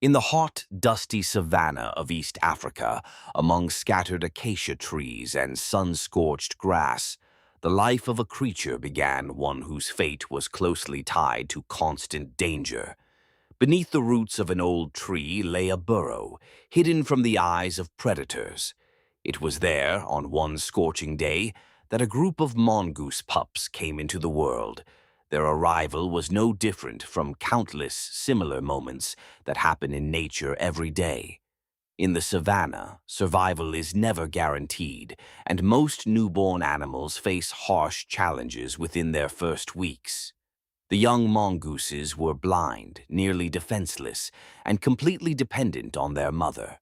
In the hot, dusty savanna of East Africa, among scattered acacia trees and sun-scorched grass, the life of a creature began, one whose fate was closely tied to constant danger. Beneath the roots of an old tree lay a burrow, hidden from the eyes of predators. It was there, on one scorching day, that a group of mongoose pups came into the world. Their arrival was no different from countless similar moments that happen in nature every day. In the savannah, survival is never guaranteed, and most newborn animals face harsh challenges within their first weeks. The young mongooses were blind, nearly defenseless, and completely dependent on their mother.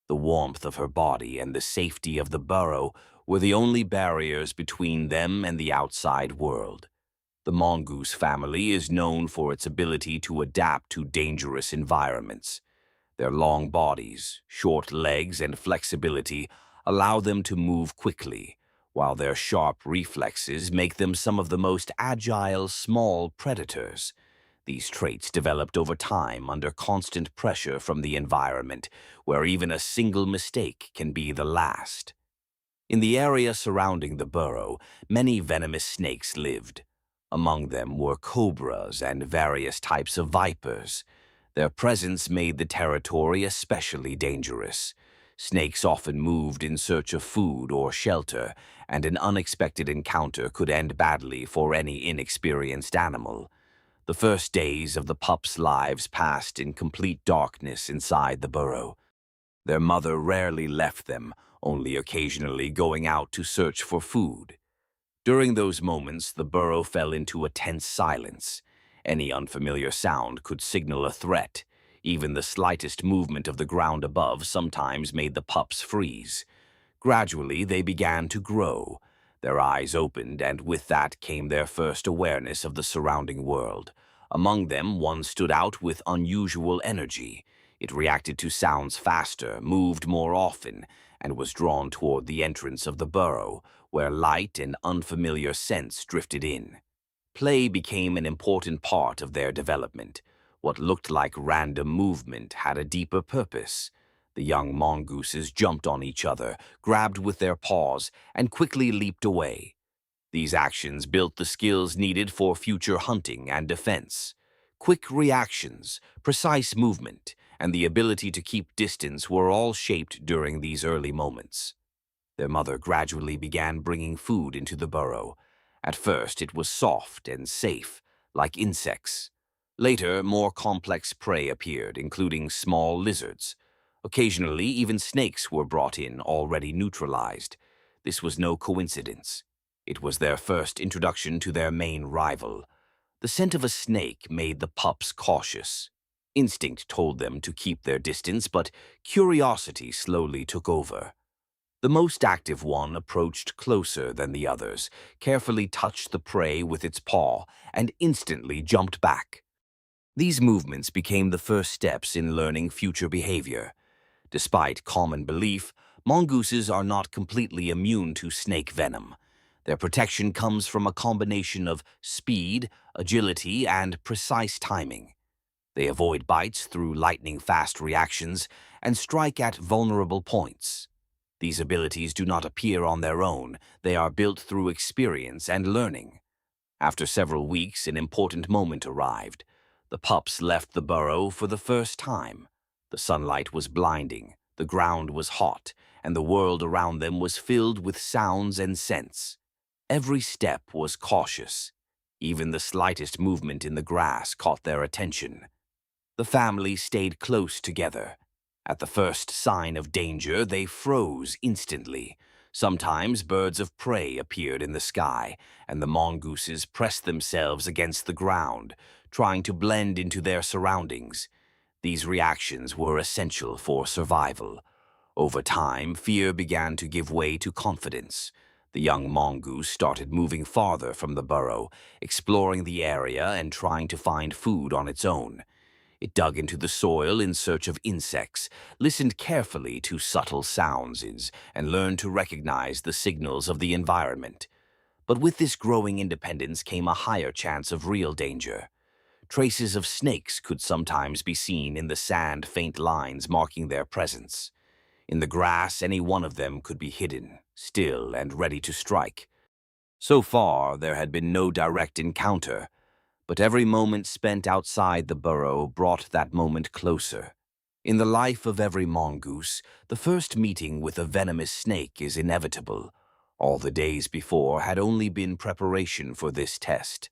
The warmth of her body and the safety of the burrow were the only barriers between them and the outside world. The mongoose family is known for its ability to adapt to dangerous environments. Their long bodies, short legs, and flexibility allow them to move quickly, while their sharp reflexes make them some of the most agile small predators. These traits developed over time under constant pressure from the environment, where even a single mistake can be the last. In the area surrounding the burrow, many venomous snakes lived. Among them were cobras and various types of vipers. Their presence made the territory especially dangerous. Snakes often moved in search of food or shelter, and an unexpected encounter could end badly for any inexperienced animal. The first days of the pups' lives passed in complete darkness inside the burrow. Their mother rarely left them, only occasionally going out to search for food. During those moments, the burrow fell into a tense silence. Any unfamiliar sound could signal a threat. Even the slightest movement of the ground above sometimes made the pups freeze. Gradually, they began to grow. Their eyes opened, and with that came their first awareness of the surrounding world. Among them, one stood out with unusual energy. It reacted to sounds faster, moved more often, and was drawn toward the entrance of the burrow, where light and unfamiliar scents drifted in. Play became an important part of their development. What looked like random movement had a deeper purpose. The young mongooses jumped on each other, grabbed with their paws, and quickly leaped away. These actions built the skills needed for future hunting and defense. Quick reactions, precise movement, and the ability to keep distance were all shaped during these early moments. Their mother gradually began bringing food into the burrow. At first, it was soft and safe, like insects. Later, more complex prey appeared, including small lizards. Occasionally, even snakes were brought in, already neutralized. This was no coincidence. It was their first introduction to their main rival. The scent of a snake made the pups cautious. Instinct told them to keep their distance, but curiosity slowly took over. The most active one approached closer than the others, carefully touched the prey with its paw, and instantly jumped back. These movements became the first steps in learning future behavior. Despite common belief, mongooses are not completely immune to snake venom. Their protection comes from a combination of speed, agility, and precise timing. They avoid bites through lightning-fast reactions and strike at vulnerable points. These abilities do not appear on their own. They are built through experience and learning. After several weeks, an important moment arrived. The pups left the burrow for the first time. The sunlight was blinding, the ground was hot, and the world around them was filled with sounds and scents. Every step was cautious. Even the slightest movement in the grass caught their attention. The family stayed close together. At the first sign of danger, they froze instantly. Sometimes birds of prey appeared in the sky, and the mongooses pressed themselves against the ground, trying to blend into their surroundings. These reactions were essential for survival. Over time, fear began to give way to confidence. The young mongoose started moving farther from the burrow, exploring the area and trying to find food on its own. It dug into the soil in search of insects, listened carefully to subtle sounds, and learned to recognize the signals of the environment. But with this growing independence came a higher chance of real danger. Traces of snakes could sometimes be seen in the sand, faint lines marking their presence. In the grass, any one of them could be hidden, still and ready to strike. So far, there had been no direct encounter, but every moment spent outside the burrow brought that moment closer. In the life of every mongoose, the first meeting with a venomous snake is inevitable. All the days before had only been preparation for this test.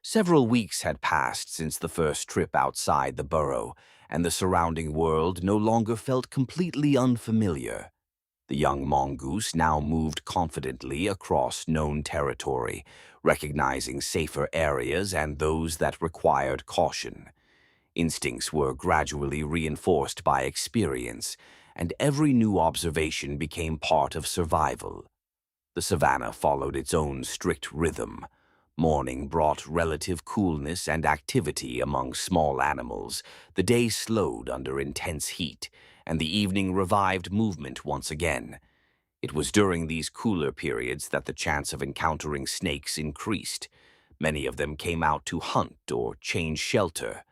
Several weeks had passed since the first trip outside the burrow, and the surrounding world no longer felt completely unfamiliar. The young mongoose now moved confidently across known territory, recognizing safer areas and those that required caution. Instincts were gradually reinforced by experience, and every new observation became part of survival. The savannah followed its own strict rhythm. Morning brought relative coolness and activity among small animals. The day slowed under intense heat, and the evening revived movement once again. It was during these cooler periods that the chance of encountering snakes increased. Many of them came out to hunt or change shelter.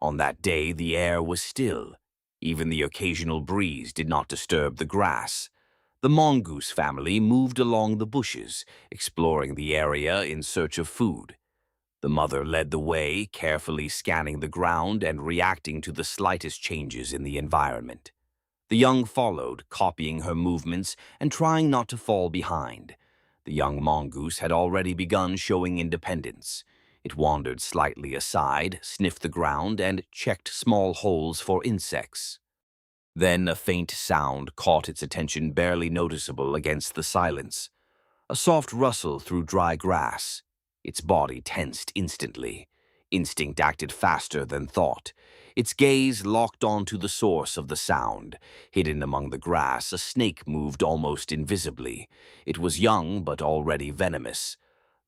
On that day, the air was still. Even the occasional breeze did not disturb the grass. The mongoose family moved along the bushes, exploring the area in search of food. The mother led the way, carefully scanning the ground and reacting to the slightest changes in the environment. The young followed, copying her movements and trying not to fall behind. The young mongoose had already begun showing independence. It wandered slightly aside, sniffed the ground, and checked small holes for insects. Then a faint sound caught its attention, barely noticeable against the silence. A soft rustle through dry grass. Its body tensed instantly. Instinct acted faster than thought. Its gaze locked onto the source of the sound. Hidden among the grass, a snake moved almost invisibly. It was young but already venomous.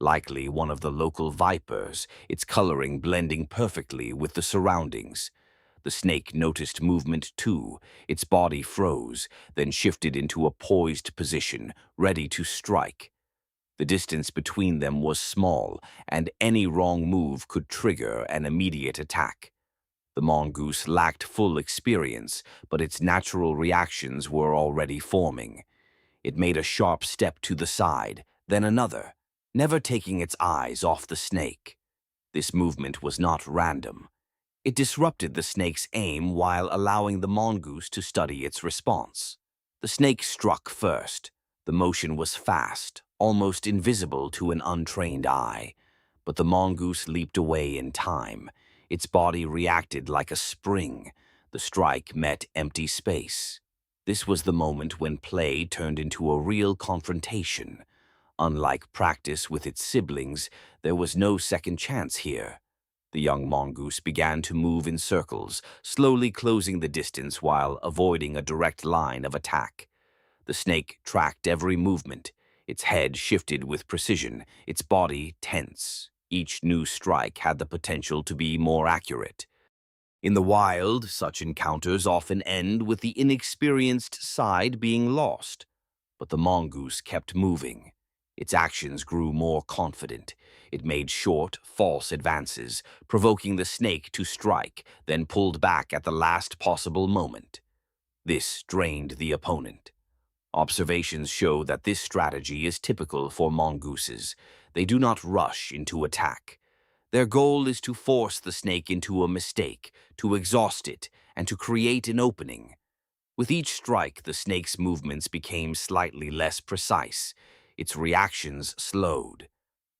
Likely one of the local vipers, its coloring blending perfectly with the surroundings. The snake noticed movement too. Its body froze, then shifted into a poised position, ready to strike. The distance between them was small, and any wrong move could trigger an immediate attack. The mongoose lacked full experience, but its natural reactions were already forming. It made a sharp step to the side, then another, never taking its eyes off the snake. This movement was not random. It disrupted the snake's aim while allowing the mongoose to study its response. The snake struck first. The motion was fast, almost invisible to an untrained eye. But the mongoose leaped away in time. Its body reacted like a spring. The strike met empty space. This was the moment when play turned into a real confrontation. Unlike practice with its siblings, there was no second chance here. The young mongoose began to move in circles, slowly closing the distance while avoiding a direct line of attack. The snake tracked every movement. Its head shifted with precision, its body tense. Each new strike had the potential to be more accurate. In the wild, such encounters often end with the inexperienced side being lost. But the mongoose kept moving. Its actions grew more confident. It made short, false advances, provoking the snake to strike, then pulled back at the last possible moment. This drained the opponent. Observations show that this strategy is typical for mongooses. They do not rush into attack. Their goal is to force the snake into a mistake, to exhaust it, and to create an opening. With each strike, the snake's movements became slightly less precise. Its reactions slowed.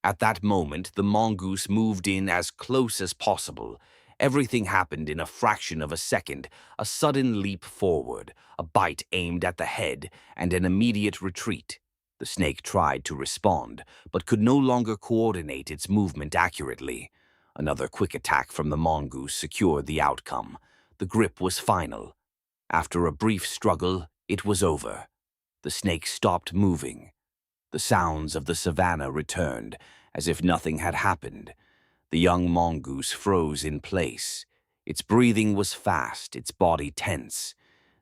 At that moment, the mongoose moved in as close as possible. Everything happened in a fraction of a second, a sudden leap forward, a bite aimed at the head, and an immediate retreat. The snake tried to respond, but could no longer coordinate its movement accurately. Another quick attack from the mongoose secured the outcome. The grip was final. After a brief struggle, it was over. The snake stopped moving. The sounds of the savannah returned, as if nothing had happened. The young mongoose froze in place. Its breathing was fast, its body tense.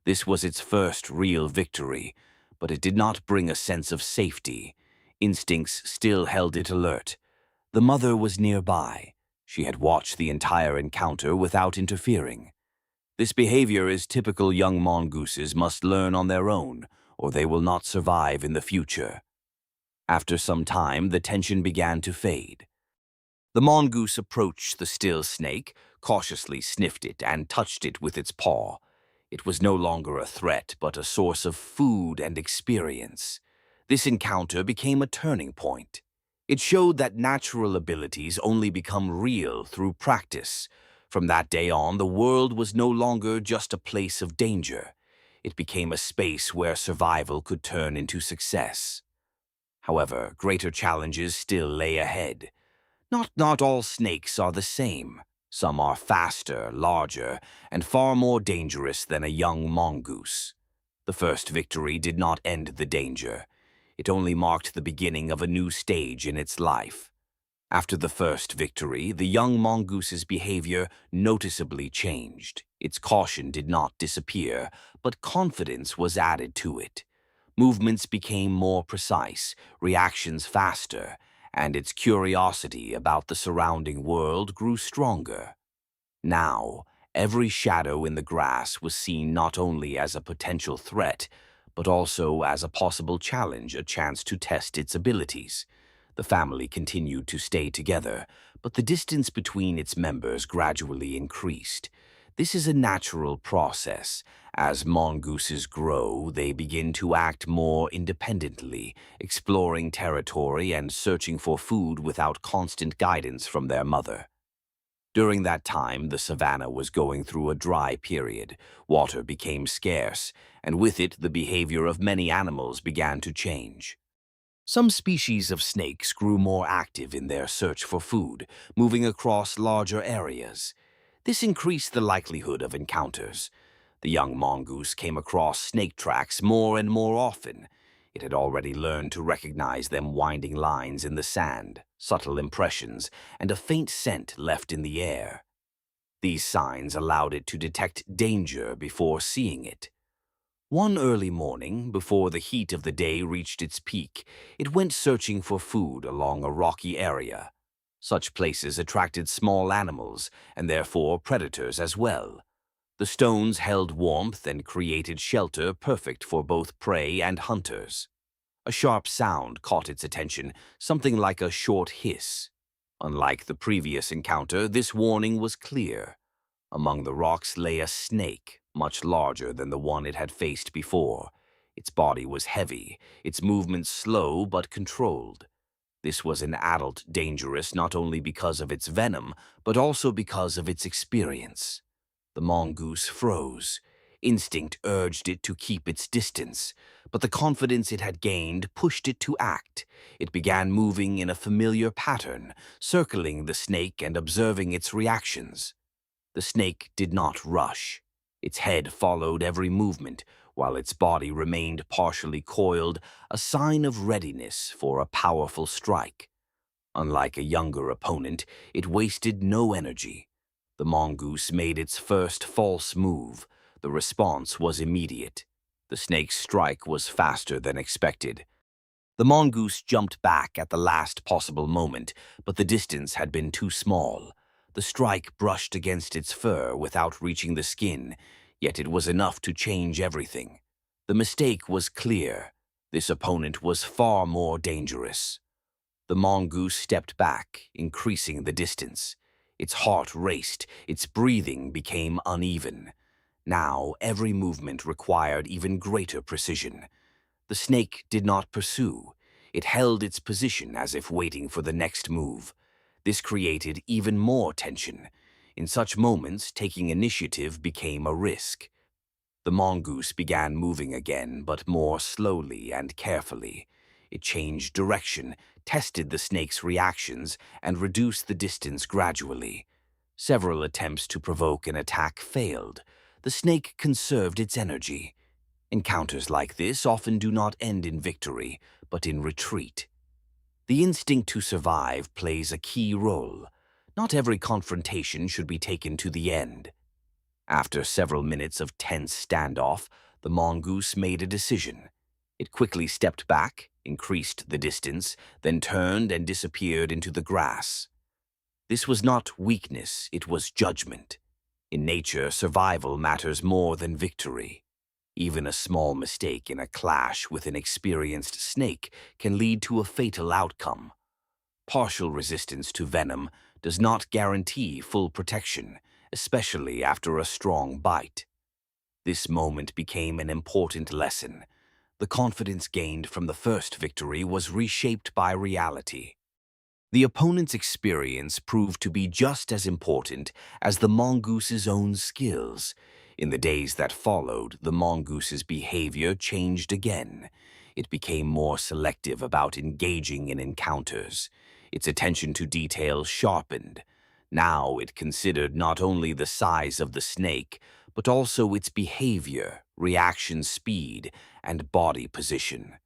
This was its first real victory, but it did not bring a sense of safety. Instincts still held it alert. The mother was nearby. She had watched the entire encounter without interfering. This behavior is typical young mongooses must learn on their own, or they will not survive in the future. After some time, the tension began to fade. The mongoose approached the still snake, cautiously sniffed it, and touched it with its paw. It was no longer a threat, but a source of food and experience. This encounter became a turning point. It showed that natural abilities only become real through practice. From that day on, the world was no longer just a place of danger. It became a space where survival could turn into success. However, greater challenges still lay ahead. Not all snakes are the same. Some are faster, larger, and far more dangerous than a young mongoose. The first victory did not end the danger. It only marked the beginning of a new stage in its life. After the first victory, the young mongoose's behavior noticeably changed. Its caution did not disappear, but confidence was added to it. Movements became more precise, reactions faster, and its curiosity about the surrounding world grew stronger. Now, every shadow in the grass was seen not only as a potential threat, but also as a possible challenge, a chance to test its abilities. The family continued to stay together, but the distance between its members gradually increased. This is a natural process. As mongooses grow, they begin to act more independently, exploring territory and searching for food without constant guidance from their mother. During that time, the savannah was going through a dry period. Water became scarce, and with it, the behavior of many animals began to change. Some species of snakes grew more active in their search for food, moving across larger areas. This increased the likelihood of encounters. The young mongoose came across snake tracks more and more often. It had already learned to recognize them winding lines in the sand, subtle impressions, and a faint scent left in the air. These signs allowed it to detect danger before seeing it. One early morning, before the heat of the day reached its peak, it went searching for food along a rocky area. Such places attracted small animals, and therefore predators as well. The stones held warmth and created shelter perfect for both prey and hunters. A sharp sound caught its attention, something like a short hiss. Unlike the previous encounter, this warning was clear. Among the rocks lay a snake, much larger than the one it had faced before. Its body was heavy, its movements slow but controlled. This was an adult dangerous not only because of its venom, but also because of its experience. The mongoose froze. Instinct urged it to keep its distance, but the confidence it had gained pushed it to act. It began moving in a familiar pattern, circling the snake and observing its reactions. The snake did not rush. Its head followed every movement, while its body remained partially coiled, a sign of readiness for a powerful strike. Unlike a younger opponent, it wasted no energy. The mongoose made its first false move. The response was immediate. The snake's strike was faster than expected. The mongoose jumped back at the last possible moment, but the distance had been too small. The strike brushed against its fur without reaching the skin, yet it was enough to change everything. The mistake was clear. This opponent was far more dangerous. The mongoose stepped back, increasing the distance. Its heart raced, its breathing became uneven. Now, every movement required even greater precision. The snake did not pursue. It held its position as if waiting for the next move. This created even more tension. In such moments, taking initiative became a risk. The mongoose began moving again, but more slowly and carefully. It changed direction, tested the snake's reactions, and reduced the distance gradually. Several attempts to provoke an attack failed. The snake conserved its energy. Encounters like this often do not end in victory, but in retreat. The instinct to survive plays a key role. Not every confrontation should be taken to the end. After several minutes of tense standoff, the mongoose made a decision. It quickly stepped back, increased the distance, then turned and disappeared into the grass. This was not weakness, it was judgment. In nature, survival matters more than victory. Even a small mistake in a clash with an experienced snake can lead to a fatal outcome. Partial resistance to venom does not guarantee full protection, especially after a strong bite. This moment became an important lesson. The confidence gained from the first victory was reshaped by reality. The opponent's experience proved to be just as important as the mongoose's own skills. In the days that followed, the mongoose's behavior changed again. It became more selective about engaging in encounters. Its attention to detail sharpened. Now it considered not only the size of the snake, but also its behavior, reaction speed, and body position.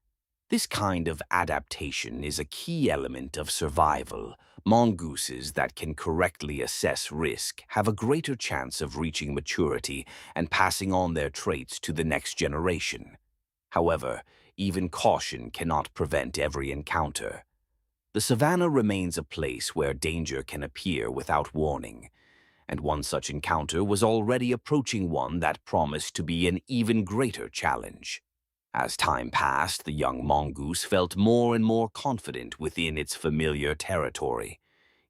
This kind of adaptation is a key element of survival. Mongooses that can correctly assess risk have a greater chance of reaching maturity and passing on their traits to the next generation. However, even caution cannot prevent every encounter. The savannah remains a place where danger can appear without warning, and one such encounter was already approaching one that promised to be an even greater challenge. As time passed, the young mongoose felt more and more confident within its familiar territory.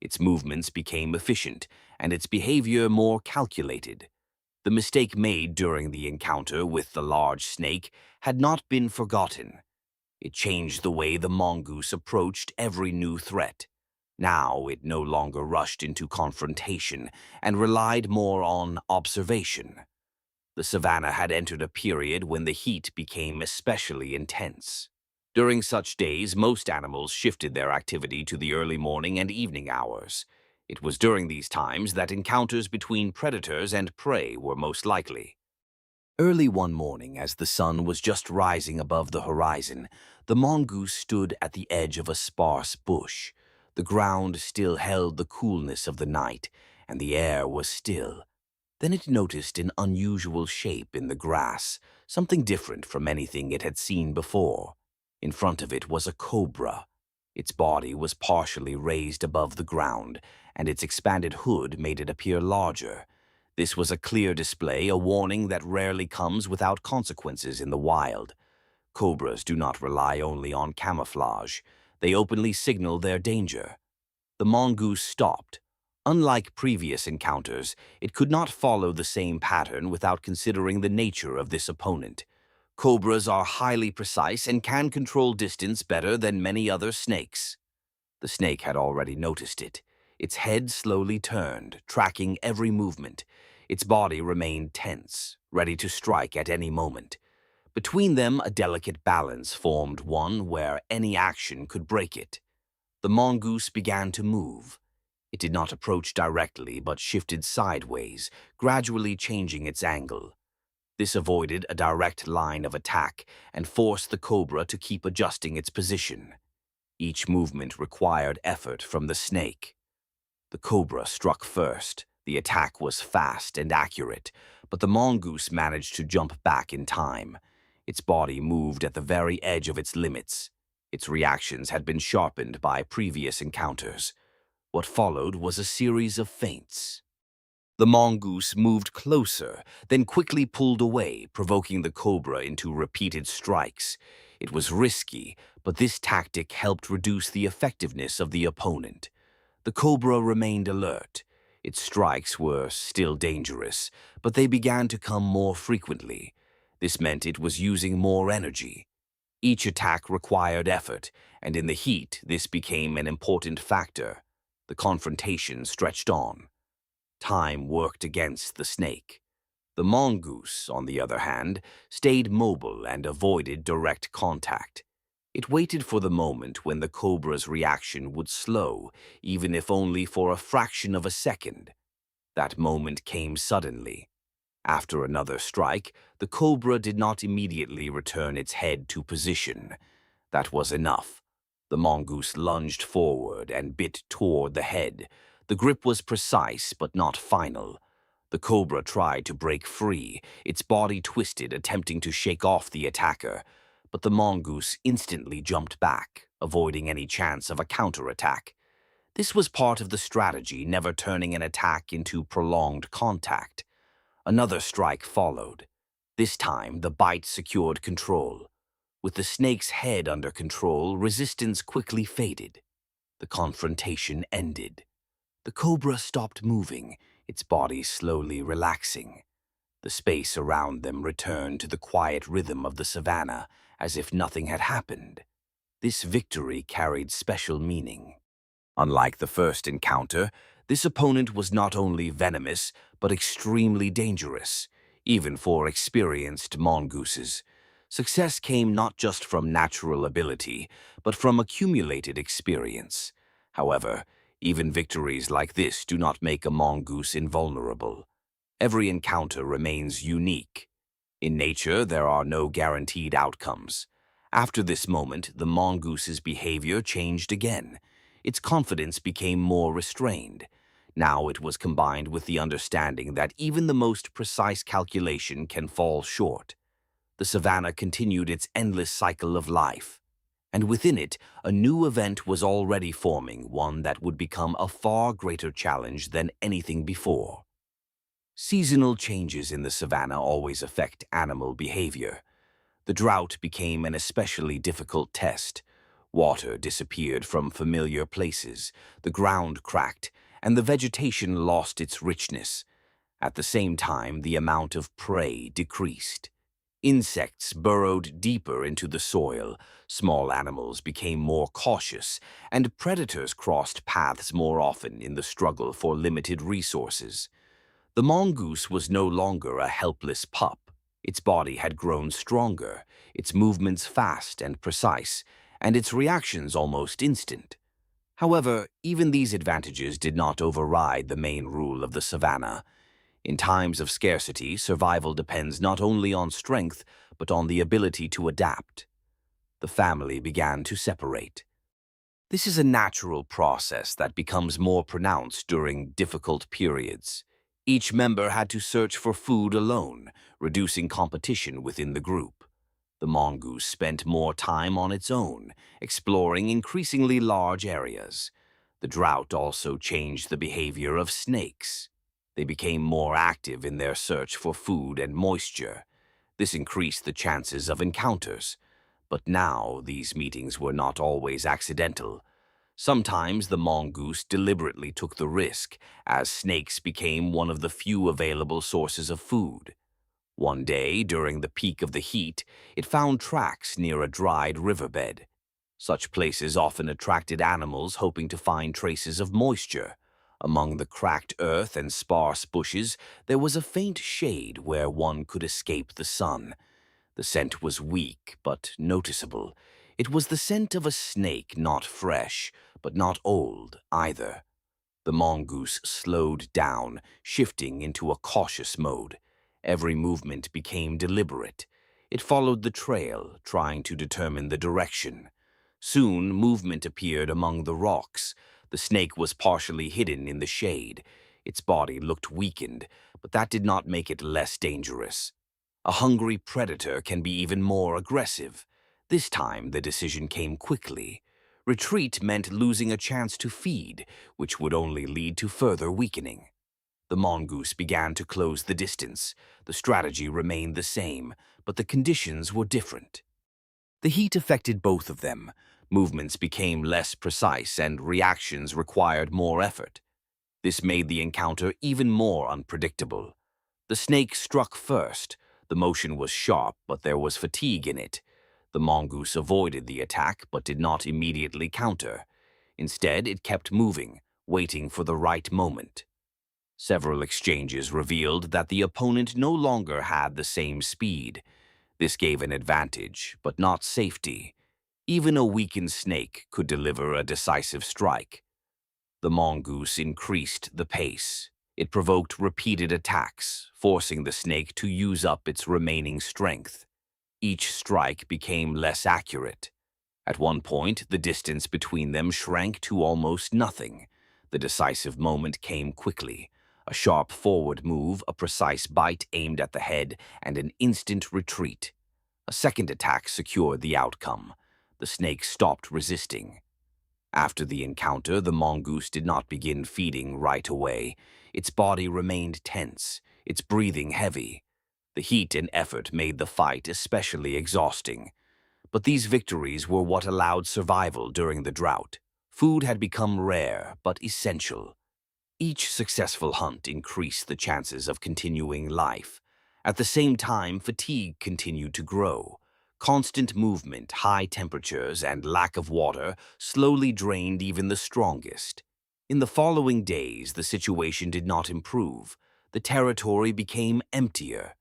Its movements became efficient, and its behavior more calculated. The mistake made during the encounter with the large snake had not been forgotten. It changed the way the mongoose approached every new threat. Now it no longer rushed into confrontation and relied more on observation. The savannah had entered a period when the heat became especially intense. During such days, most animals shifted their activity to the early morning and evening hours. It was during these times that encounters between predators and prey were most likely. Early one morning, as the sun was just rising above the horizon, the mongoose stood at the edge of a sparse bush. The ground still held the coolness of the night, and the air was still. Then it noticed an unusual shape in the grass, something different from anything it had seen before. In front of it was a cobra. Its body was partially raised above the ground, and its expanded hood made it appear larger. This was a clear display, a warning that rarely comes without consequences in the wild. Cobras do not rely only on camouflage. They openly signal their danger. The mongoose stopped. Unlike previous encounters, it could not follow the same pattern without considering the nature of this opponent. Cobras are highly precise and can control distance better than many other snakes. The snake had already noticed it. Its head slowly turned, tracking every movement. Its body remained tense, ready to strike at any moment. Between them, a delicate balance formed, one where any action could break it. The mongoose began to move. It did not approach directly, but shifted sideways, gradually changing its angle. This avoided a direct line of attack and forced the cobra to keep adjusting its position. Each movement required effort from the snake. The cobra struck first. The attack was fast and accurate, but the mongoose managed to jump back in time. Its body moved at the very edge of its limits. Its reactions had been sharpened by previous encounters. What followed was a series of feints. The mongoose moved closer, then quickly pulled away, provoking the cobra into repeated strikes. It was risky, but this tactic helped reduce the effectiveness of the opponent. The cobra remained alert. Its strikes were still dangerous, but they began to come more frequently. This meant it was using more energy. Each attack required effort, and in the heat, this became an important factor. The confrontation stretched on. Time worked against the snake. The mongoose, on the other hand, stayed mobile and avoided direct contact. It waited for the moment when the cobra's reaction would slow, even if only for a fraction of a second. That moment came suddenly. After another strike, the cobra did not immediately return its head to position. That was enough. The mongoose lunged forward and bit toward the head. The grip was precise but not final. The cobra tried to break free, its body twisted, attempting to shake off the attacker. But the mongoose instantly jumped back, avoiding any chance of a counterattack. This was part of the strategy, never turning an attack into prolonged contact. Another strike followed. This time, the bite secured control. With the snake's head under control, resistance quickly faded. The confrontation ended. The cobra stopped moving, its body slowly relaxing. The space around them returned to the quiet rhythm of the savannah, as if nothing had happened. This victory carried special meaning. Unlike the first encounter, this opponent was not only venomous, but extremely dangerous, even for experienced mongooses. Success came not just from natural ability, but from accumulated experience. However, even victories like this do not make a mongoose invulnerable. Every encounter remains unique. In nature, there are no guaranteed outcomes. After this moment, the mongoose's behavior changed again. Its confidence became more restrained. Now it was combined with the understanding that even the most precise calculation can fall short. The savannah continued its endless cycle of life. And within it, a new event was already forming, one that would become a far greater challenge than anything before. Seasonal changes in the savannah always affect animal behavior. The drought became an especially difficult test. Water disappeared from familiar places, the ground cracked, and the vegetation lost its richness. At the same time, the amount of prey decreased. Insects burrowed deeper into the soil, small animals became more cautious, and predators crossed paths more often in the struggle for limited resources. The mongoose was no longer a helpless pup. Its body had grown stronger, its movements fast and precise, and its reactions almost instant. However, even these advantages did not override the main rule of the savannah. In times of scarcity, survival depends not only on strength, but on the ability to adapt. The family began to separate. This is a natural process that becomes more pronounced during difficult periods. Each member had to search for food alone, reducing competition within the group. The mongoose spent more time on its own, exploring increasingly large areas. The drought also changed the behavior of snakes. They became more active in their search for food and moisture. This increased the chances of encounters. But now these meetings were not always accidental. Sometimes the mongoose deliberately took the risk, as snakes became one of the few available sources of food. One day, during the peak of the heat, it found tracks near a dried riverbed. Such places often attracted animals hoping to find traces of moisture. Among the cracked earth and sparse bushes, there was a faint shade where one could escape the sun. The scent was weak but noticeable. It was the scent of a snake, not fresh, but not old either. The mongoose slowed down, shifting into a cautious mode. Every movement became deliberate. It followed the trail, trying to determine the direction. Soon, movement appeared among the rocks. The snake was partially hidden in the shade. Its body looked weakened, but that did not make it less dangerous. A hungry predator can be even more aggressive. This time, the decision came quickly. Retreat meant losing a chance to feed, which would only lead to further weakening. The mongoose began to close the distance. The strategy remained the same, but the conditions were different. The heat affected both of them. Movements became less precise and reactions required more effort. This made the encounter even more unpredictable. The snake struck first. The motion was sharp, but there was fatigue in it. The mongoose avoided the attack, but did not immediately counter. Instead, it kept moving, waiting for the right moment. Several exchanges revealed that the opponent no longer had the same speed. This gave an advantage, but not safety. Even a weakened snake could deliver a decisive strike. The mongoose increased the pace. It provoked repeated attacks, forcing the snake to use up its remaining strength. Each strike became less accurate. At one point, the distance between them shrank to almost nothing. The decisive moment came quickly. A sharp forward move, a precise bite aimed at the head, and an instant retreat. A second attack secured the outcome. The snake stopped resisting. After the encounter, the mongoose did not begin feeding right away. Its body remained tense, its breathing heavy. The heat and effort made the fight especially exhausting. But these victories were what allowed survival during the drought. Food had become rare but essential. Each successful hunt increased the chances of continuing life. At the same time, fatigue continued to grow. Constant movement, high temperatures, and lack of water slowly drained even the strongest. In the following days, the situation did not improve. The territory became emptier.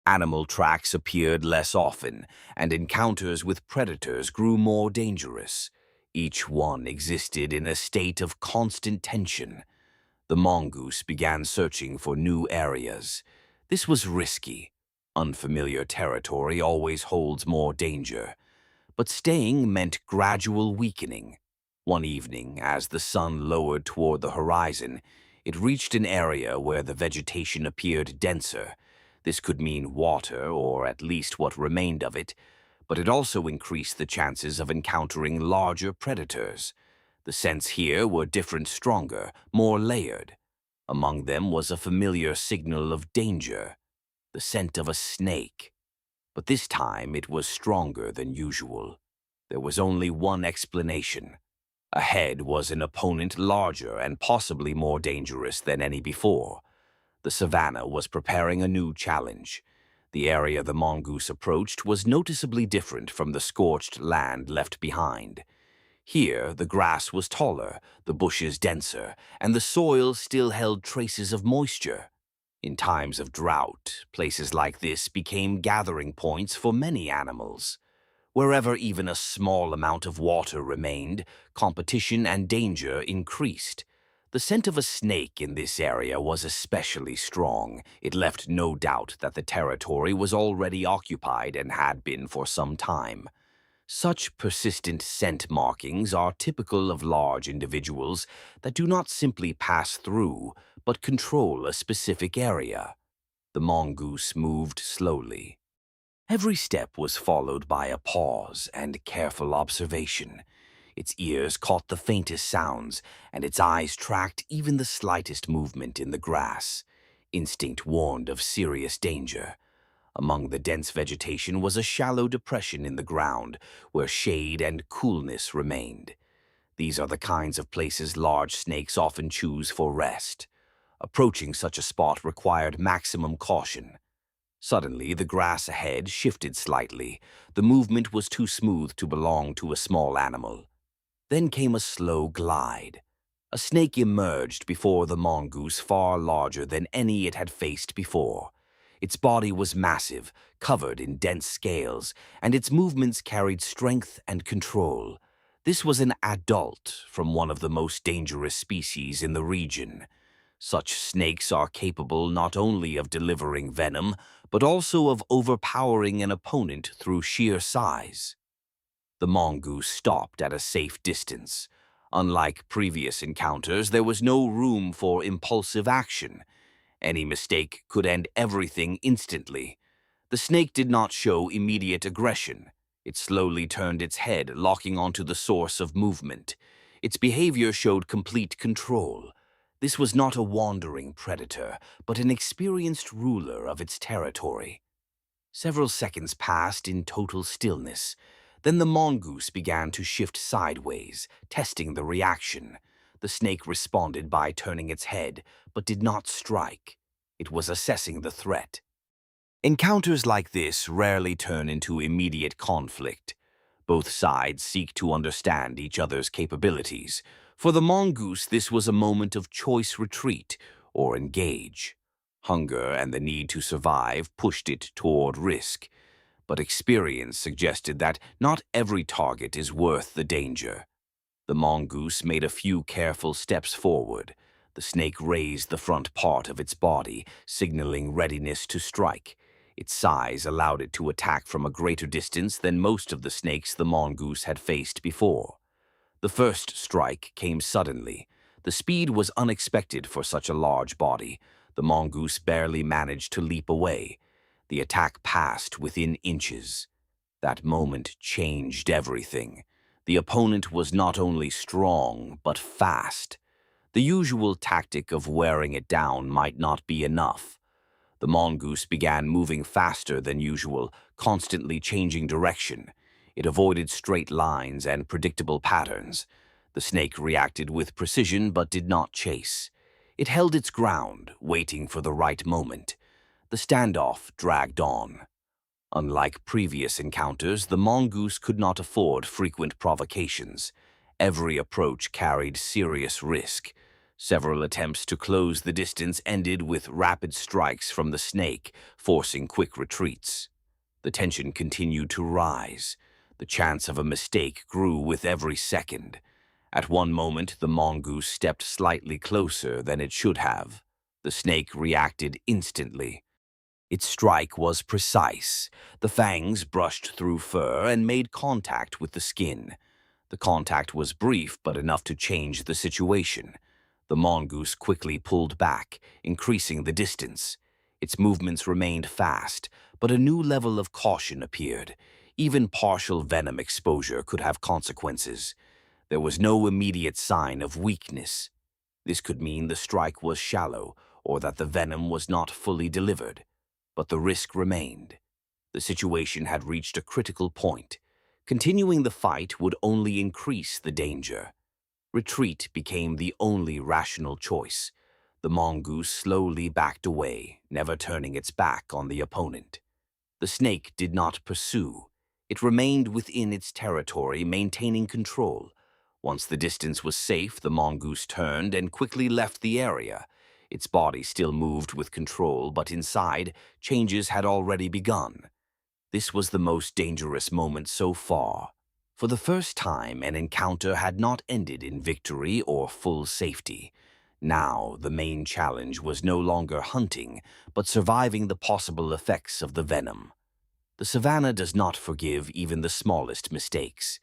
Animal tracks appeared less often, and encounters with predators grew more dangerous. Each one existed in a state of constant tension. The mongoose began searching for new areas. This was risky. Unfamiliar territory always holds more danger. But staying meant gradual weakening. One evening, as the sun lowered toward the horizon, it reached an area where the vegetation appeared denser. This could mean water, or at least what remained of it, but it also increased the chances of encountering larger predators. The scents here were different, stronger, more layered. Among them was a familiar signal of danger, the scent of a snake. But this time it was stronger than usual. There was only one explanation. Ahead was an opponent larger and possibly more dangerous than any before. The Savannah was preparing a new challenge. The area the mongoose approached was noticeably different from the scorched land left behind. Here, the grass was taller, the bushes denser, and the soil still held traces of moisture. In times of drought, places like this became gathering points for many animals. Wherever even a small amount of water remained, competition and danger increased. The scent of a snake in this area was especially strong. It left no doubt that the territory was already occupied and had been for some time. Such persistent scent markings are typical of large individuals that do not simply pass through, but control a specific area. The mongoose moved slowly. Every step was followed by a pause and careful observation. Its ears caught the faintest sounds, and its eyes tracked even the slightest movement in the grass. Instinct warned of serious danger. Among the dense vegetation was a shallow depression in the ground, where shade and coolness remained. These are the kinds of places large snakes often choose for rest. Approaching such a spot required maximum caution. Suddenly, the grass ahead shifted slightly. The movement was too smooth to belong to a small animal. Then came a slow glide. A snake emerged before the mongoose, far larger than any it had faced before. Its body was massive, covered in dense scales, and its movements carried strength and control. This was an adult from one of the most dangerous species in the region. Such snakes are capable not only of delivering venom, but also of overpowering an opponent through sheer size. The mongoose stopped at a safe distance. Unlike previous encounters, there was no room for impulsive action. Any mistake could end everything instantly. The snake did not show immediate aggression. It slowly turned its head, locking onto the source of movement. Its behavior showed complete control. This was not a wandering predator, but an experienced ruler of its territory. Several seconds passed in total stillness. Then the mongoose began to shift sideways, testing the reaction. The snake responded by turning its head, but did not strike. It was assessing the threat. Encounters like this rarely turn into immediate conflict. Both sides seek to understand each other's capabilities. For the mongoose, this was a moment of choice: retreat or engage. Hunger and the need to survive pushed it toward risk, but experience suggested that not every target is worth the danger. The mongoose made a few careful steps forward. The snake raised the front part of its body, signaling readiness to strike. Its size allowed it to attack from a greater distance than most of the snakes the mongoose had faced before. The first strike came suddenly. The speed was unexpected for such a large body. The mongoose barely managed to leap away. The attack passed within inches. That moment changed everything. The opponent was not only strong, but fast. The usual tactic of wearing it down might not be enough. The mongoose began moving faster than usual, constantly changing direction. It avoided straight lines and predictable patterns. The snake reacted with precision but did not chase. It held its ground, waiting for the right moment. The standoff dragged on. Unlike previous encounters, the mongoose could not afford frequent provocations. Every approach carried serious risk. Several attempts to close the distance ended with rapid strikes from the snake, forcing quick retreats. The tension continued to rise. The chance of a mistake grew with every second. At one moment, the mongoose stepped slightly closer than it should have. The snake reacted instantly. Its strike was precise. The fangs brushed through fur and made contact with the skin. The contact was brief but enough to change the situation. The mongoose quickly pulled back, increasing the distance. Its movements remained fast, but a new level of caution appeared. Even partial venom exposure could have consequences. There was no immediate sign of weakness. This could mean the strike was shallow or that the venom was not fully delivered. But the risk remained. The situation had reached a critical point. Continuing the fight would only increase the danger. Retreat became the only rational choice. The mongoose slowly backed away, never turning its back on the opponent. The snake did not pursue. It remained within its territory, maintaining control. Once the distance was safe, the mongoose turned and quickly left the area. Its body still moved with control, but inside, changes had already begun. This was the most dangerous moment so far. For the first time, an encounter had not ended in victory or full safety. Now, the main challenge was no longer hunting, but surviving the possible effects of the venom. The savannah does not forgive even the smallest mistakes,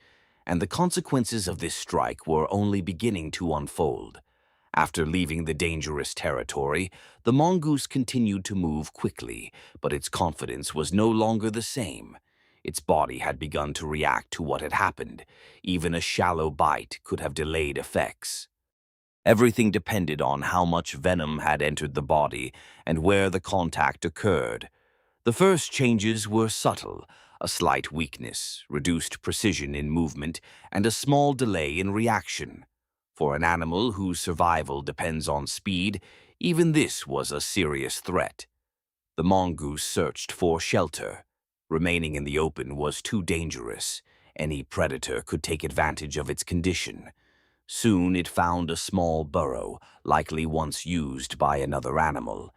and the consequences of this strike were only beginning to unfold. After leaving the dangerous territory, the mongoose continued to move quickly, but its confidence was no longer the same. Its body had begun to react to what had happened. Even a shallow bite could have delayed effects. Everything depended on how much venom had entered the body and where the contact occurred. The first changes were subtle: a slight weakness, reduced precision in movement, and a small delay in reaction. For an animal whose survival depends on speed, even this was a serious threat. The mongoose searched for shelter. Remaining in the open was too dangerous. Any predator could take advantage of its condition. Soon it found a small burrow, likely once used by another animal.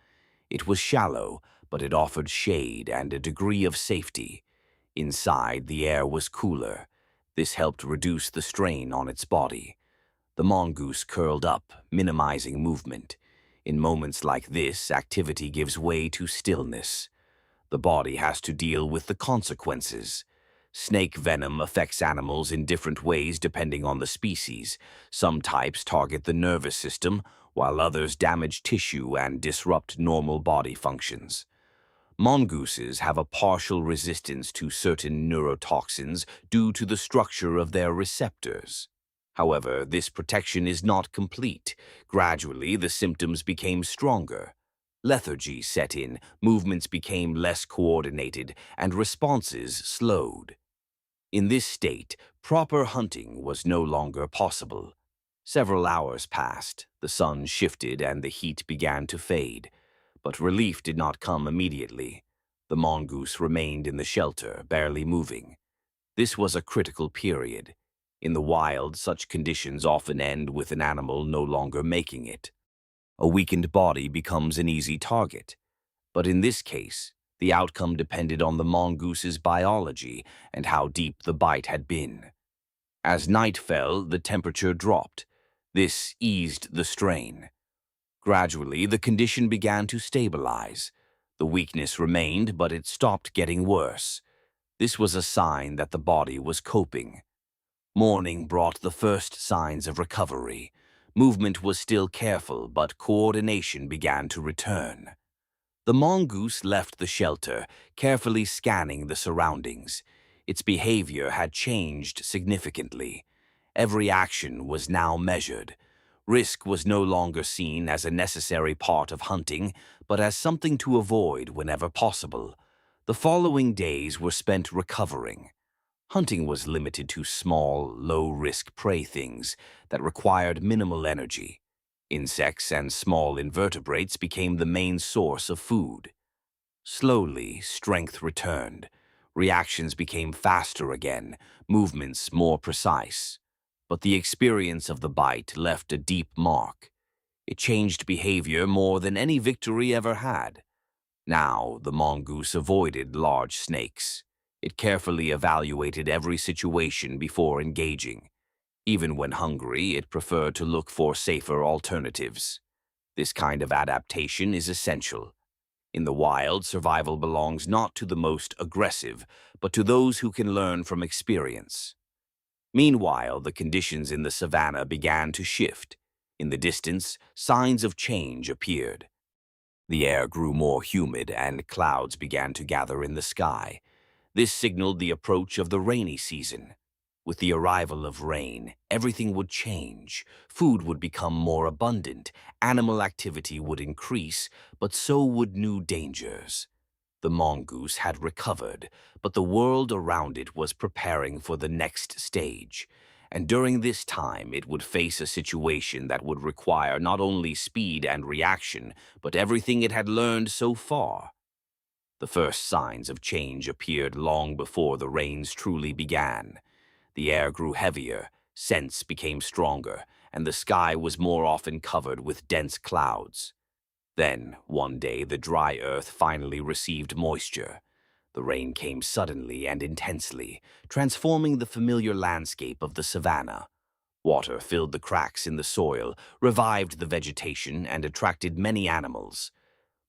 It was shallow, but it offered shade and a degree of safety. Inside, the air was cooler. This helped reduce the strain on its body. The mongoose curled up, minimizing movement. In moments like this, activity gives way to stillness. The body has to deal with the consequences. Snake venom affects animals in different ways depending on the species. Some types target the nervous system, while others damage tissue and disrupt normal body functions. Mongooses have a partial resistance to certain neurotoxins due to the structure of their receptors. However, this protection is not complete. Gradually, the symptoms became stronger. Lethargy set in, movements became less coordinated, and responses slowed. In this state, proper hunting was no longer possible. Several hours passed, the sun shifted, and the heat began to fade. But relief did not come immediately. The mongoose remained in the shelter, barely moving. This was a critical period. In the wild, such conditions often end with an animal no longer making it. A weakened body becomes an easy target. But in this case, the outcome depended on the mongoose's biology and how deep the bite had been. As night fell, the temperature dropped. This eased the strain. Gradually, the condition began to stabilize. The weakness remained, but it stopped getting worse. This was a sign that the body was coping. Morning brought the first signs of recovery. Movement was still careful, but coordination began to return. The mongoose left the shelter, carefully scanning the surroundings. Its behavior had changed significantly. Every action was now measured. Risk was no longer seen as a necessary part of hunting, but as something to avoid whenever possible. The following days were spent recovering. Hunting was limited to small, low-risk prey things that required minimal energy. Insects and small invertebrates became the main source of food. Slowly, strength returned. Reactions became faster again, movements more precise. But the experience of the bite left a deep mark. It changed behavior more than any victory ever had. Now, the mongoose avoided large snakes. It carefully evaluated every situation before engaging. Even when hungry, it preferred to look for safer alternatives. This kind of adaptation is essential. In the wild, survival belongs not to the most aggressive, but to those who can learn from experience. Meanwhile, the conditions in the savannah began to shift. In the distance, signs of change appeared. The air grew more humid and clouds began to gather in the sky. This signaled the approach of the rainy season. With the arrival of rain, everything would change. Food would become more abundant, animal activity would increase, but so would new dangers. The mongoose had recovered, but the world around it was preparing for the next stage. And during this time, it would face a situation that would require not only speed and reaction, but everything it had learned so far. The first signs of change appeared long before the rains truly began. The air grew heavier, scents became stronger, and the sky was more often covered with dense clouds. Then, one day, the dry earth finally received moisture. The rain came suddenly and intensely, transforming the familiar landscape of the savannah. Water filled the cracks in the soil, revived the vegetation, and attracted many animals.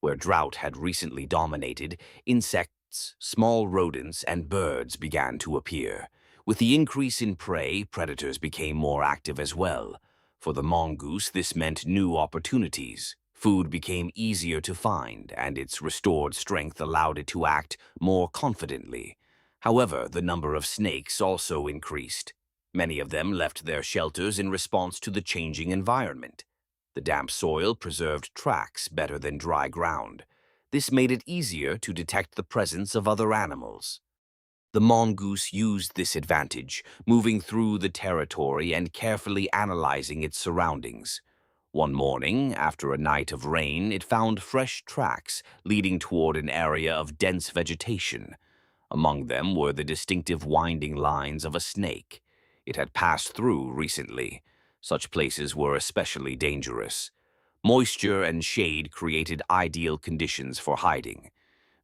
Where drought had recently dominated, insects, small rodents, and birds began to appear. With the increase in prey, predators became more active as well. For the mongoose, this meant new opportunities. Food became easier to find, and its restored strength allowed it to act more confidently. However, the number of snakes also increased. Many of them left their shelters in response to the changing environment. The damp soil preserved tracks better than dry ground. This made it easier to detect the presence of other animals. The mongoose used this advantage, moving through the territory and carefully analyzing its surroundings. One morning, after a night of rain, it found fresh tracks leading toward an area of dense vegetation. Among them were the distinctive winding lines of a snake. It had passed through recently. Such places were especially dangerous. Moisture and shade created ideal conditions for hiding.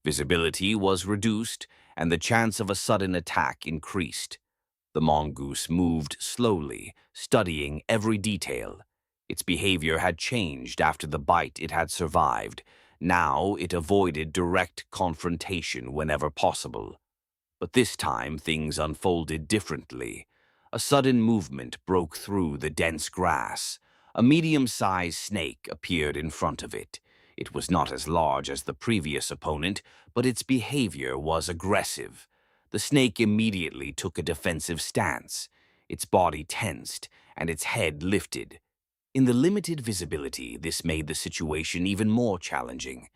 Visibility was reduced, and the chance of a sudden attack increased. The mongoose moved slowly, studying every detail. Its behavior had changed after the bite it had survived. Now it avoided direct confrontation whenever possible. But this time things unfolded differently. A sudden movement broke through the dense grass. A medium-sized snake appeared in front of it. It was not as large as the previous opponent, but its behavior was aggressive. The snake immediately took a defensive stance. Its body tensed, and its head lifted. In the limited visibility, this made the situation even more challenging.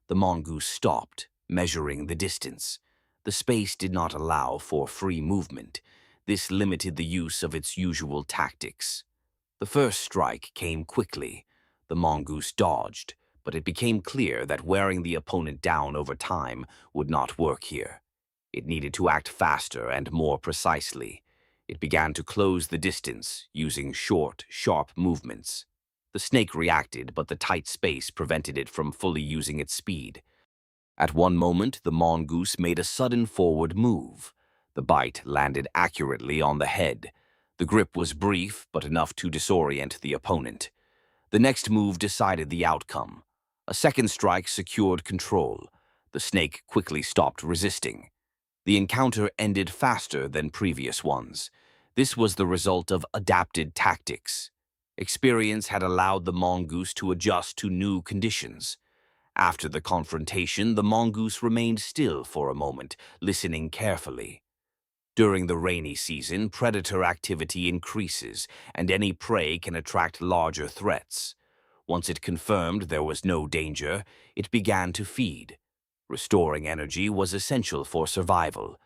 The mongoose stopped, measuring the distance. The space did not allow for free movement. This limited the use of its usual tactics. The first strike came quickly. The mongoose dodged, but it became clear that wearing the opponent down over time would not work here. It needed to act faster and more precisely. It began to close the distance, using short, sharp movements. The snake reacted, but the tight space prevented it from fully using its speed. At one moment, the mongoose made a sudden forward move. The bite landed accurately on the head. The grip was brief, but enough to disorient the opponent. The next move decided the outcome. A second strike secured control. The snake quickly stopped resisting. The encounter ended faster than previous ones. This was the result of adapted tactics. Experience had allowed the mongoose to adjust to new conditions. After the confrontation, the mongoose remained still for a moment, listening carefully. During the rainy season, predator activity increases, and any prey can attract larger threats. Once it confirmed there was no danger, it began to feed. Restoring energy was essential for survival.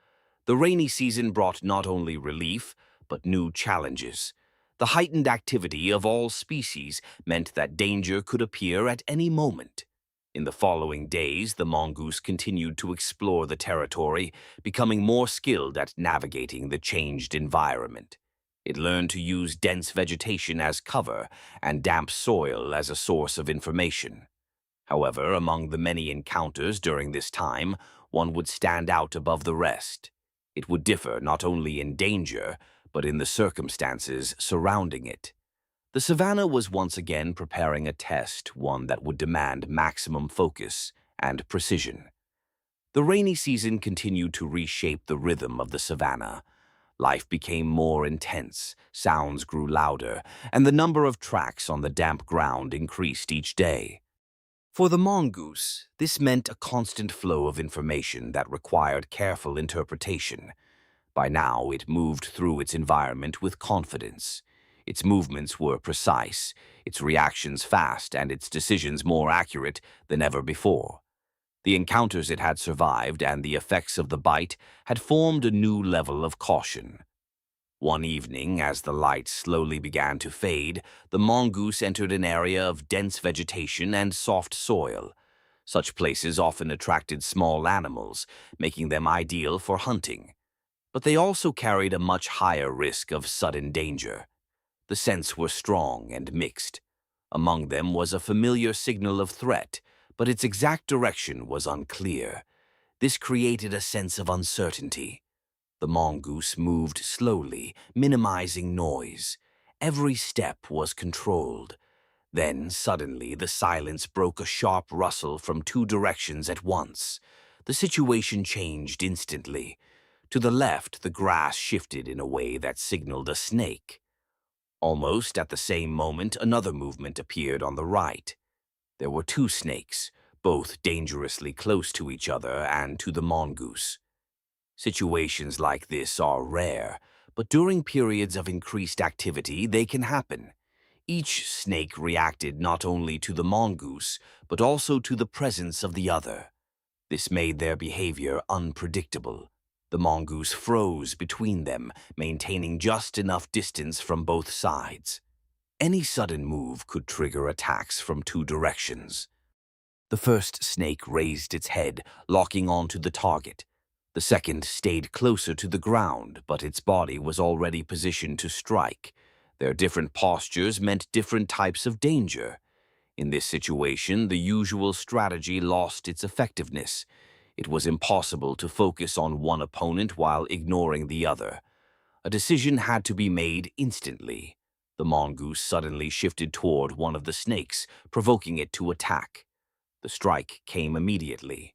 The rainy season brought not only relief, but new challenges. The heightened activity of all species meant that danger could appear at any moment. In the following days, the mongoose continued to explore the territory, becoming more skilled at navigating the changed environment. It learned to use dense vegetation as cover and damp soil as a source of information. However, among the many encounters during this time, one would stand out above the rest. It would differ not only in danger, but in the circumstances surrounding it. The savannah was once again preparing a test, one that would demand maximum focus and precision. The rainy season continued to reshape the rhythm of the savannah. Life became more intense, sounds grew louder, and the number of tracks on the damp ground increased each day. For the mongoose, this meant a constant flow of information that required careful interpretation. By now, it moved through its environment with confidence. Its movements were precise, its reactions fast, and its decisions more accurate than ever before. The encounters it had survived and the effects of the bite had formed a new level of caution. One evening, as the light slowly began to fade, the mongoose entered an area of dense vegetation and soft soil. Such places often attracted small animals, making them ideal for hunting. But they also carried a much higher risk of sudden danger. The scents were strong and mixed. Among them was a familiar signal of threat, but its exact direction was unclear. This created a sense of uncertainty. The mongoose moved slowly, minimizing noise. Every step was controlled. Then, suddenly, the silence broke a sharp rustle from two directions at once. The situation changed instantly. To the left, the grass shifted in a way that signaled a snake. Almost at the same moment, another movement appeared on the right. There were two snakes, both dangerously close to each other and to the mongoose. Situations like this are rare, but during periods of increased activity, they can happen. Each snake reacted not only to the mongoose, but also to the presence of the other. This made their behavior unpredictable. The mongoose froze between them, maintaining just enough distance from both sides. Any sudden move could trigger attacks from two directions. The first snake raised its head, locking onto the target. The second stayed closer to the ground, but its body was already positioned to strike. Their different postures meant different types of danger. In this situation, the usual strategy lost its effectiveness. It was impossible to focus on one opponent while ignoring the other. A decision had to be made instantly. The mongoose suddenly shifted toward one of the snakes, provoking it to attack. The strike came immediately.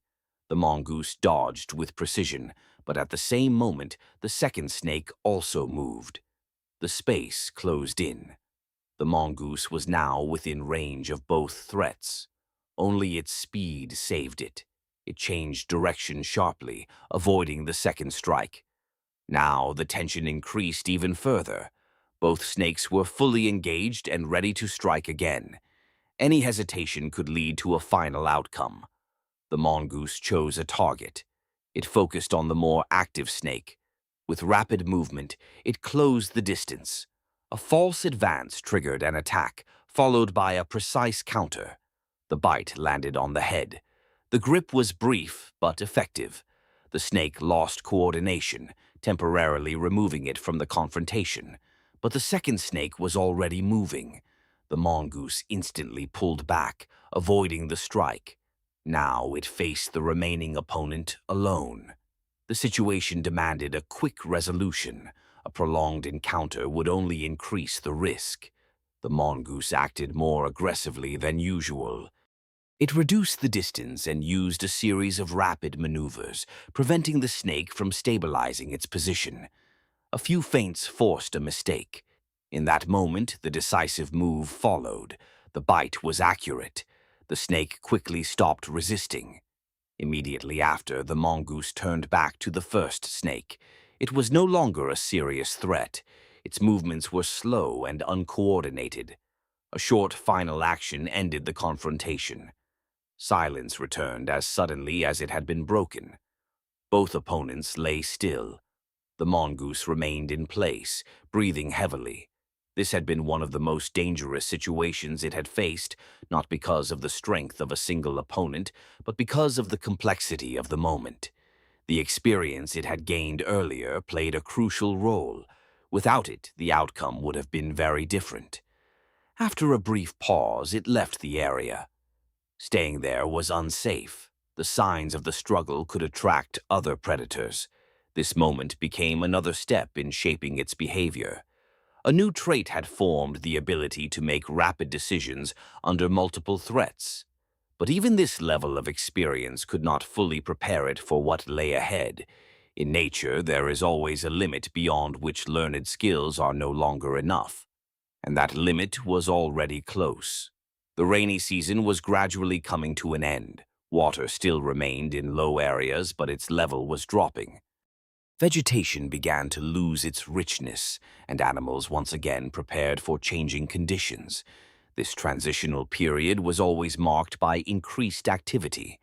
The mongoose dodged with precision, but at the same moment, the second snake also moved. The space closed in. The mongoose was now within range of both threats. Only its speed saved it. It changed direction sharply, avoiding the second strike. Now the tension increased even further. Both snakes were fully engaged and ready to strike again. Any hesitation could lead to a final outcome. The mongoose chose a target. It focused on the more active snake. With rapid movement, it closed the distance. A false advance triggered an attack, followed by a precise counter. The bite landed on the head. The grip was brief but effective. The snake lost coordination, temporarily removing it from the confrontation. But the second snake was already moving. The mongoose instantly pulled back, avoiding the strike. Now it faced the remaining opponent alone. The situation demanded a quick resolution. A prolonged encounter would only increase the risk. The mongoose acted more aggressively than usual. It reduced the distance and used a series of rapid maneuvers, preventing the snake from stabilizing its position. A few feints forced a mistake. In that moment, the decisive move followed. The bite was accurate. The snake quickly stopped resisting. Immediately after, the mongoose turned back to the first snake. It was no longer a serious threat. Its movements were slow and uncoordinated. A short final action ended the confrontation. Silence returned as suddenly as it had been broken. Both opponents lay still. The mongoose remained in place, breathing heavily. This had been one of the most dangerous situations it had faced, not because of the strength of a single opponent, but because of the complexity of the moment. The experience it had gained earlier played a crucial role. Without it, the outcome would have been very different. After a brief pause, it left the area. Staying there was unsafe. The signs of the struggle could attract other predators. This moment became another step in shaping its behavior. A new trait had formed the ability to make rapid decisions under multiple threats. But even this level of experience could not fully prepare it for what lay ahead. In nature, there is always a limit beyond which learned skills are no longer enough. And that limit was already close. The rainy season was gradually coming to an end. Water still remained in low areas, but its level was dropping. Vegetation began to lose its richness, and animals once again prepared for changing conditions. This transitional period was always marked by increased activity.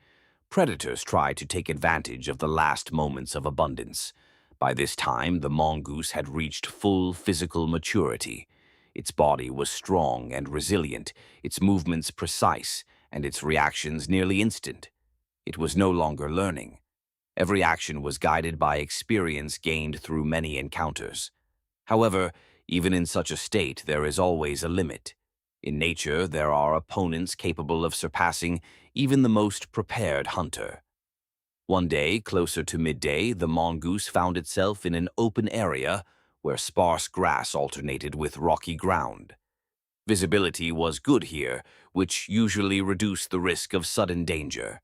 Predators tried to take advantage of the last moments of abundance. By this time, the mongoose had reached full physical maturity. Its body was strong and resilient, its movements precise, and its reactions nearly instant. It was no longer learning. Every action was guided by experience gained through many encounters. However, even in such a state, there is always a limit. In nature, there are opponents capable of surpassing even the most prepared hunter. One day, closer to midday, the mongoose found itself in an open area where sparse grass alternated with rocky ground. Visibility was good here, which usually reduced the risk of sudden danger.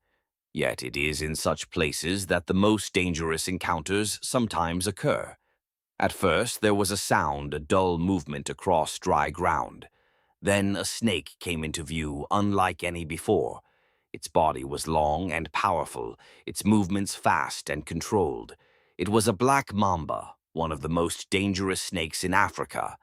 Yet it is in such places that the most dangerous encounters sometimes occur. At first, there was a sound, a dull movement across dry ground. Then a snake came into view, unlike any before. Its body was long and powerful, its movements fast and controlled. It was a black mamba, one of the most dangerous snakes in Africa.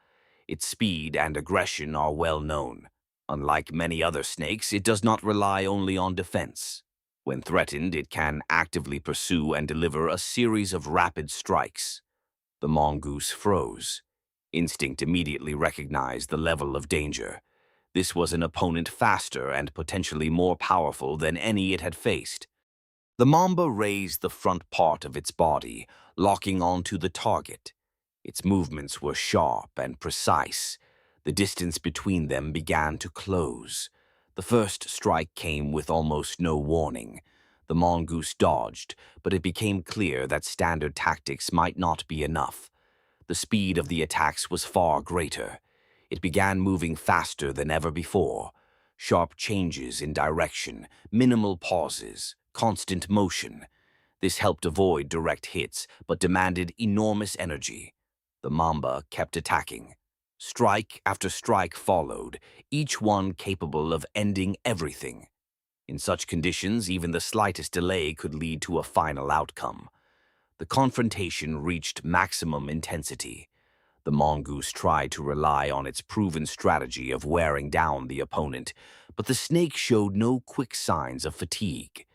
Its speed and aggression are well known. Unlike many other snakes, it does not rely only on defense. When threatened, it can actively pursue and deliver a series of rapid strikes. The mongoose froze. Instinct immediately recognized the level of danger. This was an opponent faster and potentially more powerful than any it had faced. The mamba raised the front part of its body, locking onto the target. Its movements were sharp and precise. The distance between them began to close. The first strike came with almost no warning. The mongoose dodged, but it became clear that standard tactics might not be enough. The speed of the attacks was far greater. It began moving faster than ever before. Sharp changes in direction, minimal pauses, constant motion. This helped avoid direct hits, but demanded enormous energy. The mamba kept attacking. Strike after strike followed, each one capable of ending everything. In such conditions, even the slightest delay could lead to a final outcome. The confrontation reached maximum intensity. The mongoose tried to rely on its proven strategy of wearing down the opponent, but the snake showed no quick signs of fatigue.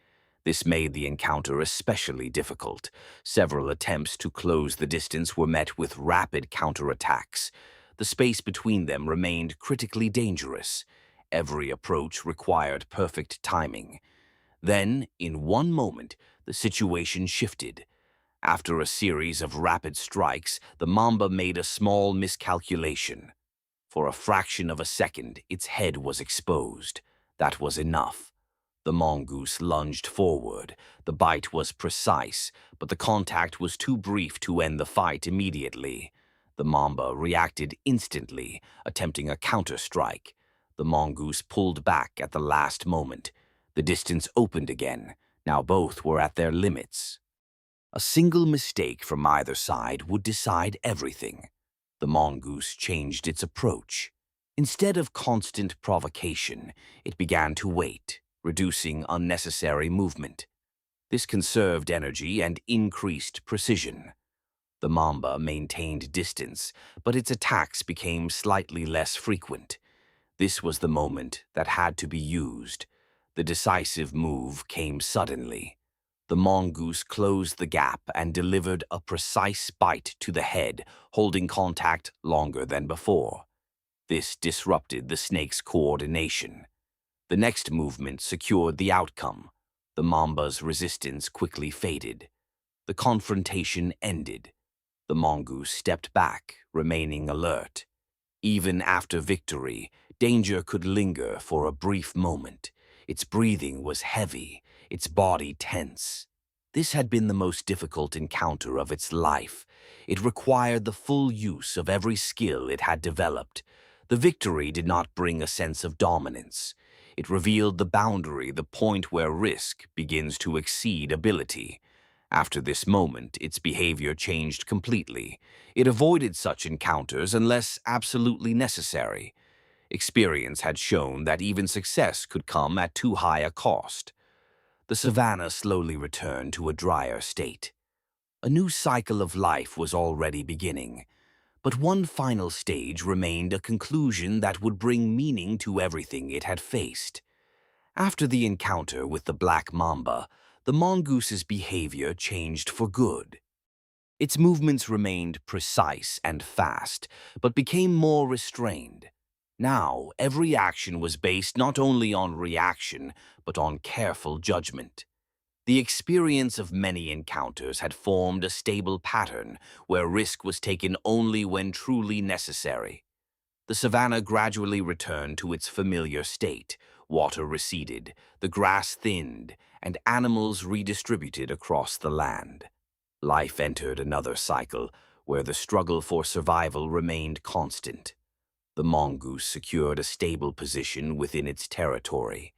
This made the encounter especially difficult. Several attempts to close the distance were met with rapid counterattacks. The space between them remained critically dangerous. Every approach required perfect timing. Then, in one moment, the situation shifted. After a series of rapid strikes, the mamba made a small miscalculation. For a fraction of a second, its head was exposed. That was enough. The mongoose lunged forward. The bite was precise, but the contact was too brief to end the fight immediately. The mamba reacted instantly, attempting a counter-strike. The mongoose pulled back at the last moment. The distance opened again. Now both were at their limits. A single mistake from either side would decide everything. The mongoose changed its approach. Instead of constant provocation, it began to wait, reducing unnecessary movement. This conserved energy and increased precision. The mamba maintained distance, but its attacks became slightly less frequent. This was the moment that had to be used. The decisive move came suddenly. The mongoose closed the gap and delivered a precise bite to the head, holding contact longer than before. This disrupted the snake's coordination. The next movement secured the outcome. The mamba's resistance quickly faded. The confrontation ended. The mongoose stepped back, remaining alert. Even after victory, danger could linger for a brief moment. Its breathing was heavy, its body tense. This had been the most difficult encounter of its life. It required the full use of every skill it had developed. The victory did not bring a sense of dominance. It revealed the boundary, the point where risk begins to exceed ability. After this moment, its behavior changed completely. It avoided such encounters unless absolutely necessary. Experience had shown that even success could come at too high a cost. The savannah slowly returned to a drier state. A new cycle of life was already beginning. But one final stage remained, a conclusion that would bring meaning to everything it had faced. After the encounter with the black mamba, the mongoose's behavior changed for good. Its movements remained precise and fast, but became more restrained. Now, every action was based not only on reaction, but on careful judgment. The experience of many encounters had formed a stable pattern where risk was taken only when truly necessary. The savannah gradually returned to its familiar state. Water receded, the grass thinned, and animals redistributed across the land. Life entered another cycle, where the struggle for survival remained constant. The mongoose secured a stable position within its territory.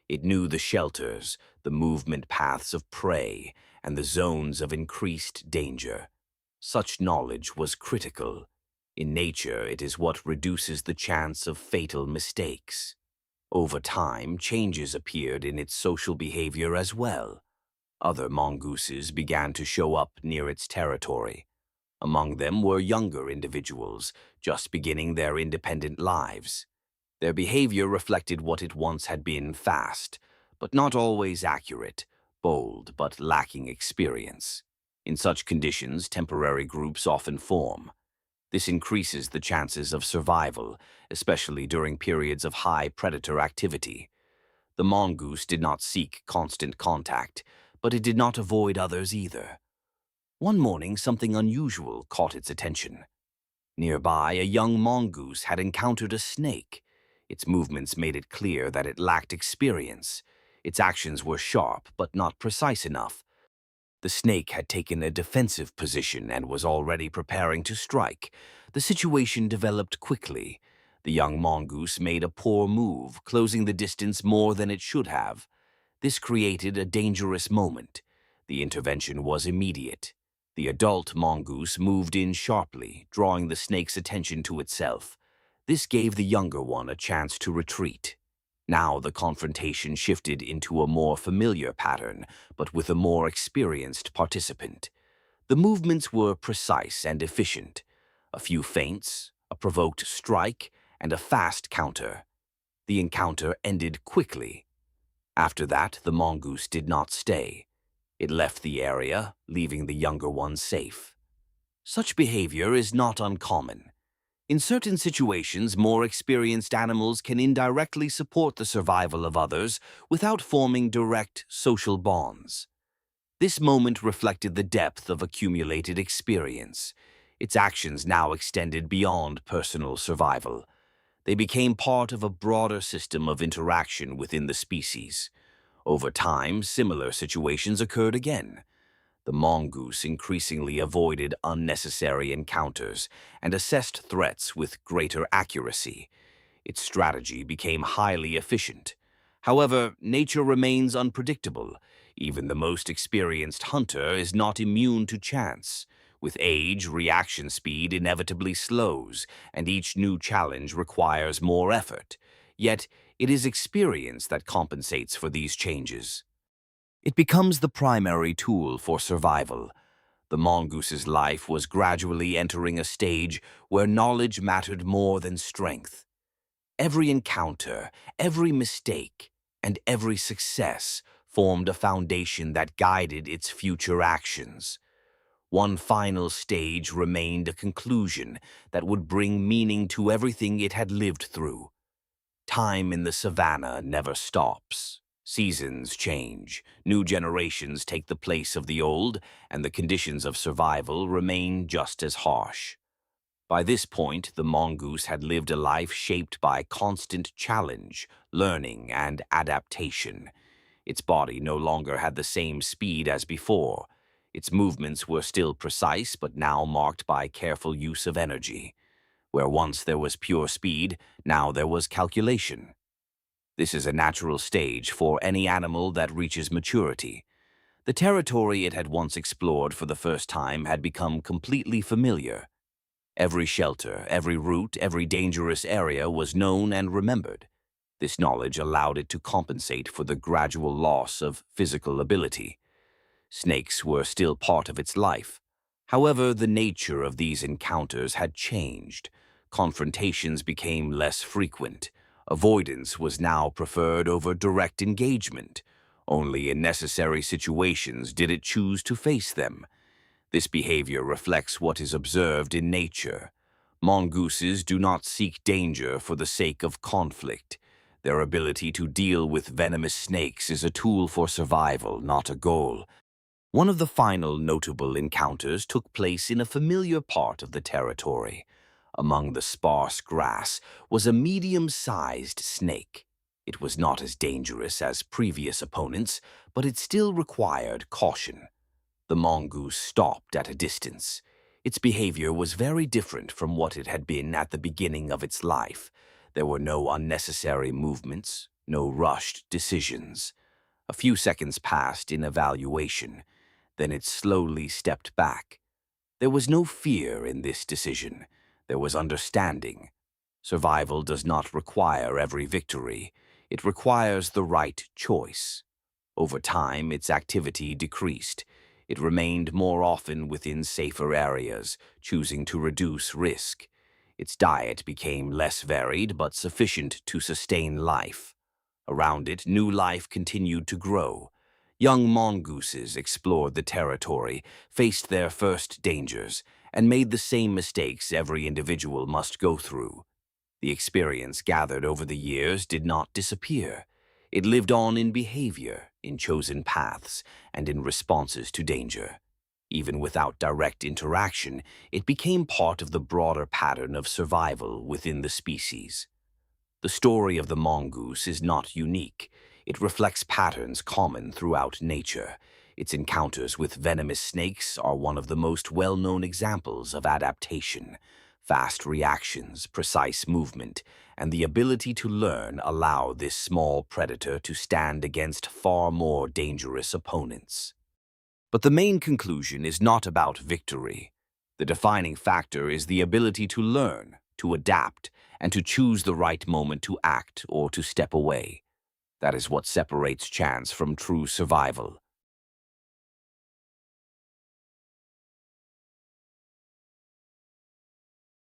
It knew the shelters, the movement paths of prey, and the zones of increased danger. Such knowledge was critical. In nature, it is what reduces the chance of fatal mistakes. Over time, changes appeared in its social behavior as well. Other mongooses began to show up near its territory. Among them were younger individuals, just beginning their independent lives. Their behavior reflected what it once had been: fast, but not always accurate, bold, but lacking experience. In such conditions, temporary groups often form. This increases the chances of survival, especially during periods of high predator activity. The mongoose did not seek constant contact, but it did not avoid others either. One morning, something unusual caught its attention. Nearby, a young mongoose had encountered a snake. Its movements made it clear that it lacked experience. Its actions were sharp, but not precise enough. The snake had taken a defensive position and was already preparing to strike. The situation developed quickly. The young mongoose made a poor move, closing the distance more than it should have. This created a dangerous moment. The intervention was immediate. The adult mongoose moved in sharply, drawing the snake's attention to itself. This gave the younger one a chance to retreat. Now the confrontation shifted into a more familiar pattern, but with a more experienced participant. The movements were precise and efficient. A few feints, a provoked strike, and a fast counter. The encounter ended quickly. After that, the mongoose did not stay. It left the area, leaving the younger one safe. Such behavior is not uncommon. In certain situations, more experienced animals can indirectly support the survival of others without forming direct social bonds. This moment reflected the depth of accumulated experience. Its actions now extended beyond personal survival. They became part of a broader system of interaction within the species. Over time, similar situations occurred again. The mongoose increasingly avoided unnecessary encounters and assessed threats with greater accuracy. Its strategy became highly efficient. However, nature remains unpredictable. Even the most experienced hunter is not immune to chance. With age, reaction speed inevitably slows, and each new challenge requires more effort. Yet, it is experience that compensates for these changes. It becomes the primary tool for survival. The mongoose's life was gradually entering a stage where knowledge mattered more than strength. Every encounter, every mistake, and every success formed a foundation that guided its future actions. One final stage remained, a conclusion that would bring meaning to everything it had lived through. Time in the savannah never stops. Seasons change, new generations take the place of the old, and the conditions of survival remain just as harsh. By this point, the mongoose had lived a life shaped by constant challenge, learning, and adaptation. Its body no longer had the same speed as before. Its movements were still precise, but now marked by careful use of energy. Where once there was pure speed, now there was calculation. This is a natural stage for any animal that reaches maturity. The territory it had once explored for the first time had become completely familiar. Every shelter, every route, every dangerous area was known and remembered. This knowledge allowed it to compensate for the gradual loss of physical ability. Snakes were still part of its life. However, the nature of these encounters had changed. Confrontations became less frequent. Avoidance was now preferred over direct engagement. Only in necessary situations did it choose to face them. This behavior reflects what is observed in nature. Mongooses do not seek danger for the sake of conflict. Their ability to deal with venomous snakes is a tool for survival, not a goal. One of the final notable encounters took place in a familiar part of the territory. Among the sparse grass was a medium-sized snake. It was not as dangerous as previous opponents, but it still required caution. The mongoose stopped at a distance. Its behavior was very different from what it had been at the beginning of its life. There were no unnecessary movements, no rushed decisions. A few seconds passed in evaluation. Then it slowly stepped back. There was no fear in this decision. There was understanding. Survival does not require every victory. It requires the right choice. Over time, its activity decreased. It remained more often within safer areas, choosing to reduce risk. Its diet became less varied but sufficient to sustain life. Around it, new life continued to grow. Young mongooses explored the territory, faced their first dangers, and made the same mistakes every individual must go through. The experience gathered over the years did not disappear. It lived on in behavior, in chosen paths, and in responses to danger. Even without direct interaction, it became part of the broader pattern of survival within the species. The story of the mongoose is not unique. It reflects patterns common throughout nature. Its encounters with venomous snakes are one of the most well-known examples of adaptation. Fast reactions, precise movement, and the ability to learn allow this small predator to stand against far more dangerous opponents. But the main conclusion is not about victory. The defining factor is the ability to learn, to adapt, and to choose the right moment to act or to step away. That is what separates chance from true survival.